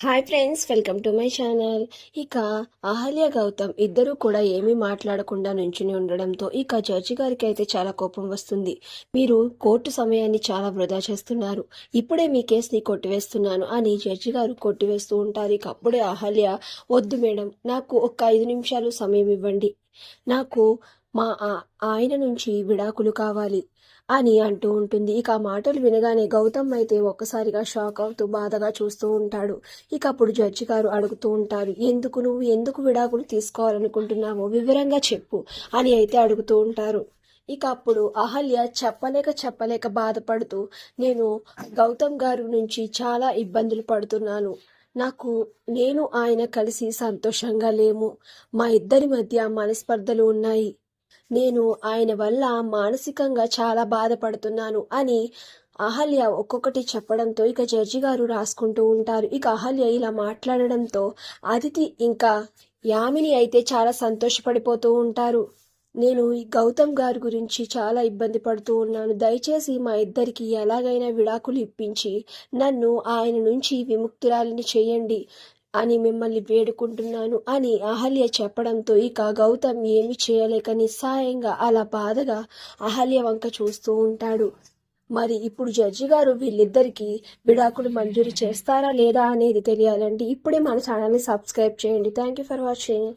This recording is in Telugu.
Hi friends, welcome to my channel. ఇక అహల్య గౌతమ్ ఇద్దరూ కూడా ఏమీ మాట్లాడకుండా నుంచుని ఉండడంతో ఇక జడ్జి గారికి అయితే చాలా కోపం వస్తుంది. మీరు కోర్టు సమయాన్ని చాలా వృధా చేస్తున్నారు, ఇప్పుడే మీ కేసుని కొట్టివేస్తున్నాను అని జడ్జి గారు కొట్టివేస్తూ ఉంటారు. ఇక అప్పుడే అహల్య, వద్దు మేడం, నాకు ఒక్క 5 నిమిషాలు సమయం ఇవ్వండి, నాకు మా ఆయన నుంచి విడాకులు కావాలి అని అంటూ ఉంటుంది. ఇక ఆ మాటలు వినగానే గౌతమ్ అయితే ఒక్కసారిగా షాక్ అవుతూ బాధగా చూస్తూ ఉంటాడు. ఇక అప్పుడు జడ్జి గారు అడుగుతూ ఉంటారు, నువ్వు ఎందుకు విడాకులు తీసుకోవాలనుకుంటున్నావో వివరంగా చెప్పు అని అయితే అడుగుతూ ఉంటారు. ఇక అప్పుడు అహల్య చెప్పలేక బాధపడుతూ, నేను గౌతమ్ గారి నుంచి చాలా ఇబ్బందులు పడుతున్నాను, నేను ఆయన కలిసి సంతోషంగా లేము, మా ఇద్దరి మధ్య మనస్పర్ధలు ఉన్నాయి, నేను ఆయన వల్ల మానసికంగా చాలా బాధపడుతున్నాను అని అహల్య ఒక్కొక్కటి చెప్పడంతో ఇక జడ్జి గారు రాసుకుంటూ ఉంటారు. ఇక అహల్య ఇలా మాట్లాడడంతో అదితి ఇంకా యామిని అయితే చాలా సంతోషపడిపోతూ ఉంటారు. నేను ఈ గౌతమ్ గారి గురించి చాలా ఇబ్బంది పడుతూ ఉన్నాను, దయచేసి మా ఇద్దరికి ఎలాగైనా విడాకులు ఇప్పించి నన్ను ఆయన నుంచి విముక్తురాలిని చేయండి అని మిమ్మల్ని వేడుకుంటున్నాను అని అహల్య చెప్పడంతో ఇక గౌతమ్ ఏమి చేయలేక నిస్సహాయంగా అలా బాధగా అహల్య వంక చూస్తూ ఉంటాడు. మరి ఇప్పుడు జడ్జి గారు వీళ్ళిద్దరికి విడాకులు మంజూరు చేస్తారా లేదా అనేది తెలియాలంటే ఇప్పుడే మన ఛానల్ని సబ్స్క్రైబ్ చేయండి. Thank you for watching.